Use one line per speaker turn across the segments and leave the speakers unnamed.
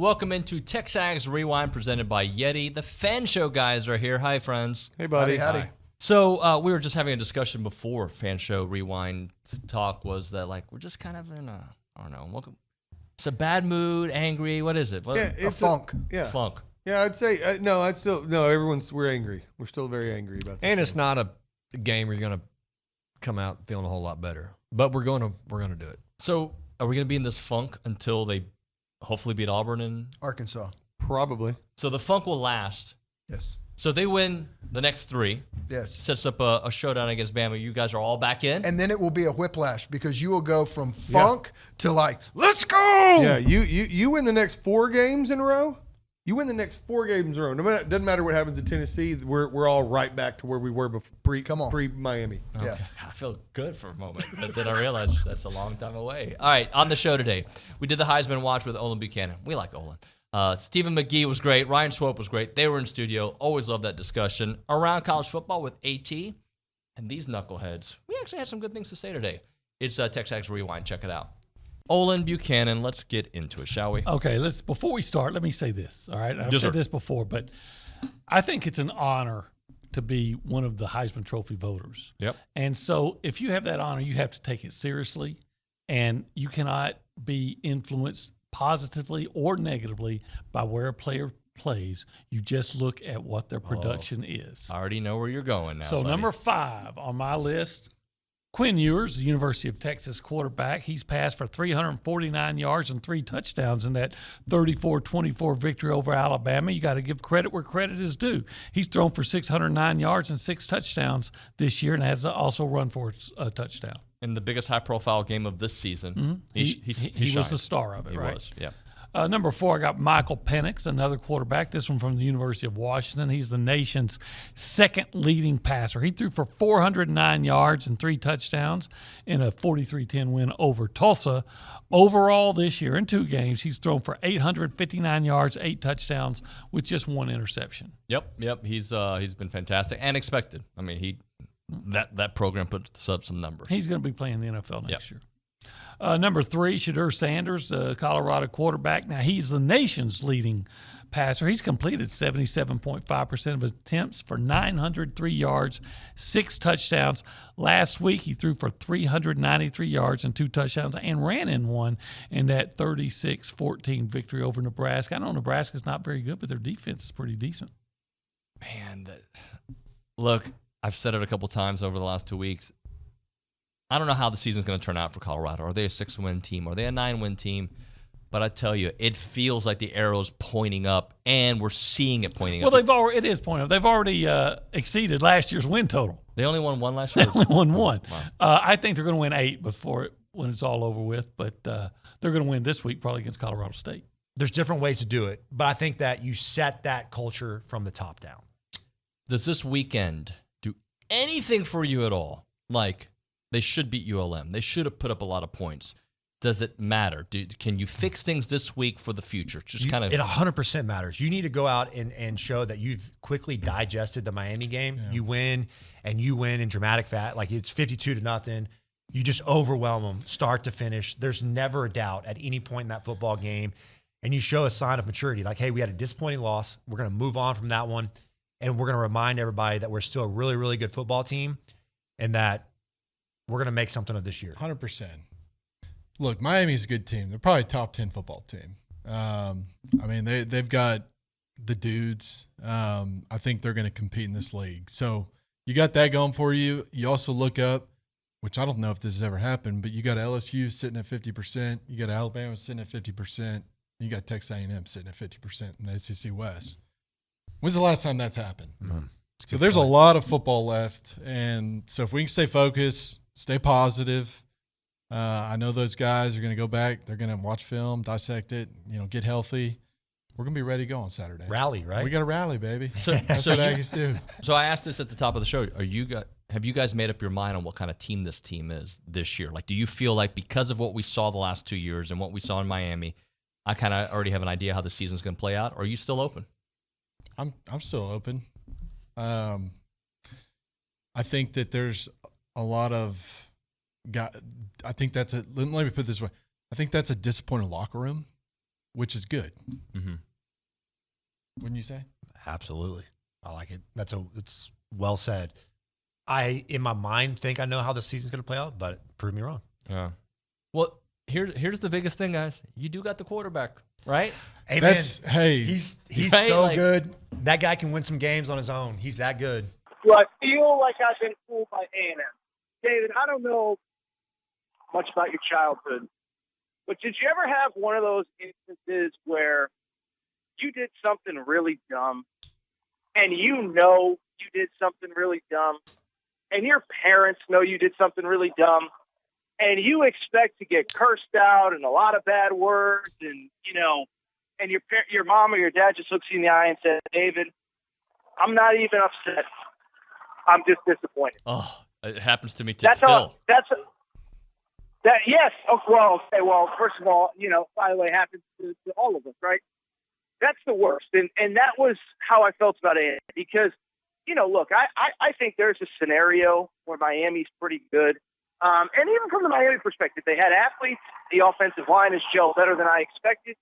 Welcome into TexAgs Rewind presented by Yeti. The fan show guys are here. Hi, friends.
Hey, buddy.
Howdy.
So we were just having a discussion before fan show Rewind talk was that, like, we're just kind of in a, I don't know, it's a bad mood, angry. What is it?
Yeah,
A funk.
Funk.
Yeah, I'd say, we're angry. We're still very angry about this.
And it's not a game where you're going to come out feeling a whole lot better. But we're going to do it.
So are we going to be in this funk until they hopefully beat Auburn? And
Arkansas.
Probably.
so the funk will last.
Yes.
So they win the next three.
Yes.
Sets up a showdown against Bama. You guys are all back in.
And then it will be a whiplash because you will go from funk to like, let's go.
Yeah, you win the next 4 games in a row. You win the next 4 games in a row. Doesn't matter what happens in Tennessee. We're all right back to where we were pre-Miami.
Yeah.
Okay. I feel good for a moment, but then I realized that's a long time away. All right, on the show today, we did the Heisman watch with Olin Buchanan. We like Olin. Stephen McGee was great. Ryan Swope was great. They were in studio. Always love that discussion around college football with AT and these knuckleheads. We actually had some good things to say today. It's TexAgs Rewind. Check it out. Olin Buchanan, let's get into it, shall we?
Okay, before we start, let me say this. All right, I've
Yes,
said
sir.
this before, but I think it's an honor to be one of the Heisman Trophy voters.
Yep.
And so, if you have that honor, you have to take it seriously, and you cannot be influenced positively or negatively by where a player plays. You just look at what their production is.
I already know where you're going now.
So
buddy.
number 5 on my list, Quinn Ewers, the University of Texas quarterback. He's passed for 349 yards and 3 touchdowns in that 34-24 victory over Alabama. You got to give credit where credit is due. He's thrown for 609 yards and 6 touchdowns this year and has also run for a touchdown.
in the biggest high-profile game of this season.
Mm-hmm. He was the star of it, right?
He was, yeah.
Number 4, I got Michael Penix, another quarterback. This one from the University of Washington. He's the nation's second leading passer. He threw for 409 yards and 3 touchdowns in a 43-10 win over Tulsa. Overall this year, in 2 games, he's thrown for 859 yards, 8 touchdowns with just 1 interception.
Yep. He's been fantastic and expected. I mean, that program puts up some numbers.
He's going to be playing the NFL next year. Number 3, Shedeur Sanders, the Colorado quarterback. Now, he's the nation's leading passer. He's completed 77.5% of his attempts for 903 yards, 6 touchdowns. Last week, he threw for 393 yards and 2 touchdowns and ran in one in that 36-14 victory over Nebraska. I know Nebraska's not very good, but their defense is pretty decent.
Man, look, I've said it a couple times over the last 2 weeks. I don't know how the season's going to turn out for Colorado. Are they a 6-win team? Are they a 9-win team? But I tell you, it feels like the arrow's pointing up, and we're seeing it pointing up.
Well, it is pointing up. They've already exceeded last year's win total.
They only won 1 last year.
They only won 1.
Wow.
I think they're going to win 8 when it's all over with, but they're going to win this week probably against Colorado State.
There's different ways to do it, but I think that you set that culture from the top down.
Does this weekend do anything for you at all? Like, they should beat ULM. They should have put up a lot of points. Does it matter? Can you fix things this week for the future?
It 100% matters. You need to go out and show that you've quickly digested the Miami game. Yeah. You win in dramatic fashion. Like, it's 52-0. You just overwhelm them start to finish. There's never a doubt at any point in that football game. And you show a sign of maturity. Like, hey, we had a disappointing loss. We're going to move on from that one. And we're going to remind everybody that we're still a really, really good football team and that we're going to make something of this year.
100%. Look, Miami's a good team. They're probably a top 10 football team. I mean, they've got the dudes. I think they're going to compete in this league. So you got that going for you. You also look up, which I don't know if this has ever happened, but you got LSU sitting at 50%. You got Alabama sitting at 50%. You got Texas A&M sitting at 50% in the SEC West. When's the last time that's happened? Mm-hmm. So there's a lot of football left. And so if we can stay focused, stay positive, I know those guys are going to go back. They're going to watch film, dissect it, get healthy. We're going to be ready to go on Saturday.
Rally, right?
We got to rally, baby. That's
so
what Aggies do.
So I asked this at the top of the show. Have you guys made up your mind on what kind of team this team is this year? Like, do you feel like because of what we saw the last 2 years and what we saw in Miami, I kind of already have an idea how the season's going to play out? Or are you still open?
I'm still open. I think that there's a lot of let me put it this way. I think that's a disappointed locker room. which is good.
Mm-hmm.
Wouldn't you say?
Absolutely. I like it. It's well said. I, in my mind, think I know how the season's going to play out, but prove me wrong.
Yeah. Well, here's the biggest thing, guys. You do got the quarterback, right?
Hey,
That's
man,
hey.
he's
Right?
so
Like-
good. That guy can win some games on his own. He's that good.
Well, I feel like I've been fooled by A&M. David, I don't know much about your childhood, but did you ever have one of those instances where you did something really dumb and you know you did something really dumb and your parents know you did something really dumb and you expect to get cursed out and a lot of bad words and, and your mom or your dad just looks you in the eye and says, David, I'm not even upset. I'm just disappointed.
Oh, it happens to me
Yes.
still.
Yes. Oh, well, okay. Well, first of all, by the way, it happens to all of us, right? That's the worst. And that was how I felt about it because, look, I think there's a scenario where Miami's pretty good. And even from the Miami perspective, they had athletes. The offensive line is gelled better than I expected.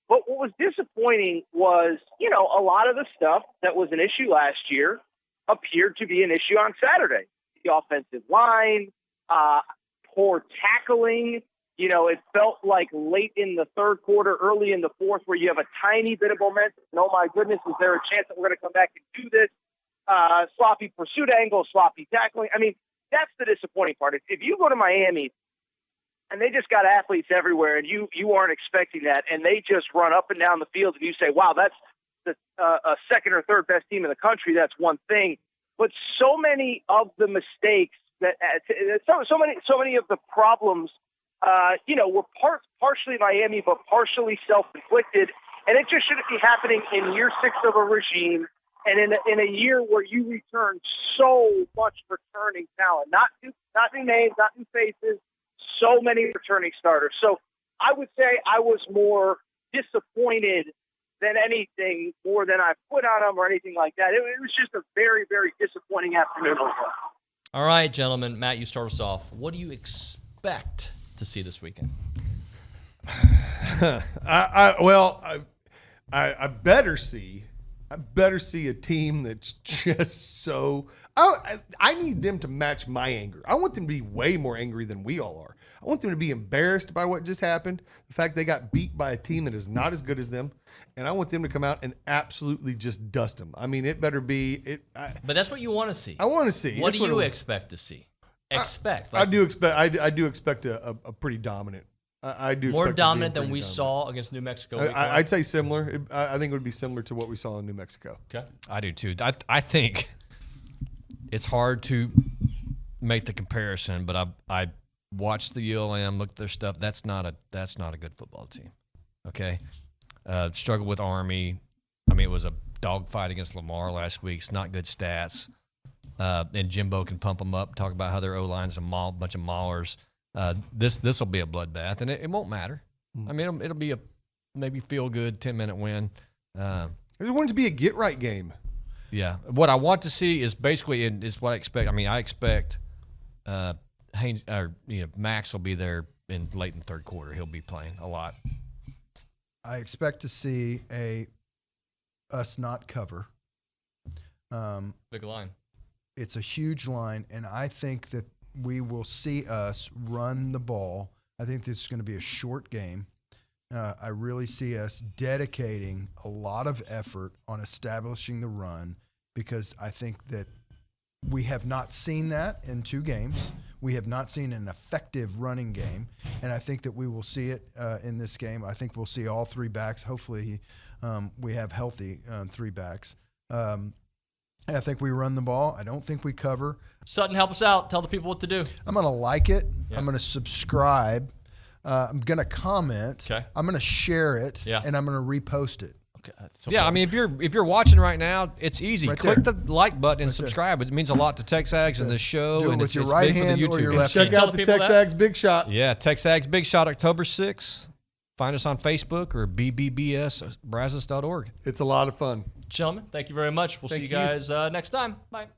But what was disappointing was, a lot of the stuff that was an issue last year appeared to be an issue on Saturday. The offensive line, poor tackling. It felt like late in the third quarter, early in the fourth, where you have a tiny bit of momentum. And, oh, my goodness, is there a chance that we're going to come back and do this? Sloppy pursuit angle, sloppy tackling. I mean, that's the disappointing part. If you go to Miami and they just got athletes everywhere and you aren't expecting that and they just run up and down the field and you say, wow, that's a second or third best team in the country, that's one thing. But so many of the mistakes that so many of the problems, were partially Miami, but partially self-inflicted, and it just shouldn't be happening in year 6 of a regime, and in a year where you return so much returning talent, not new names, not new faces, so many returning starters. So I would say I was more disappointed than anything, more than I put on them or anything like that. It was just a very, very disappointing afternoon.
All right, gentlemen. Matt, you start us off. What do you expect to see this weekend?
I better see a team that's just so. I need them to match my anger. I want them to be way more angry than we all are. I want them to be embarrassed by what just happened, the fact they got beat by a team that is not as good as them, and I want them to come out and absolutely just dust them. I mean, it better be it.
But that's what you want to see.
I want to see.
What
That's
do you
I-
expect to see? Expect.
I do expect. I do expect a pretty dominant. I do
more
expect it to be
dominant than
pretty
we
dominant.
saw against New Mexico. week one?
I'd say similar. I think it would be similar to what we saw in New Mexico.
Okay.
I do too. I think it's hard to make the comparison, but I watched the ULM, looked at their stuff. That's not a good football team. Okay, struggled with Army. I mean, it was a dogfight against Lamar last week. It's not good stats. And Jimbo can pump them up, talk about how their O-line's a bunch of maulers. This will be a bloodbath, and it won't matter. I mean, it'll be a maybe feel good 10-minute win.
I just want it to be a get right game.
Yeah, what I want to see is basically is what I expect. I mean, I expect Haynes or Max will be there late in the third quarter. He'll be playing a lot.
I expect to see us not cover.
Big line.
It's a huge line, and I think that we will see us run the ball. I think this is going to be a short game. I really see us dedicating a lot of effort on establishing the run because I think that we have not seen that in 2 games. We have not seen an effective running game, and I think that we will see it in this game. I think we'll see all 3 backs. Hopefully we have healthy 3 backs. And I think we run the ball. I don't think we cover.
Sutton, help us out. Tell the people what to do.
I'm going to like it.
Yeah.
I'm going to subscribe. I'm going to comment.
Okay.
I'm going to share it.
Yeah.
And I'm going to repost it.
Okay.
Yeah, I mean, if you're watching right now, it's easy.
Right
Click
there.
the like button and
Right there.
subscribe. It means a lot to TexAgs and the show,
Do it
and
with
it's
your
it's
right
big for the
hand or
YouTube
your
game.
left
Check
hand.
Tell
out
the
the
people
TexAgs Big Shot.
Yeah, TexAgs Big Shot October 6th. Find us on Facebook or bbbsbrazos.org.
It's a lot of fun.
Gentlemen, thank you very much. We'll see
Thank
you
you.
guys next time. Bye.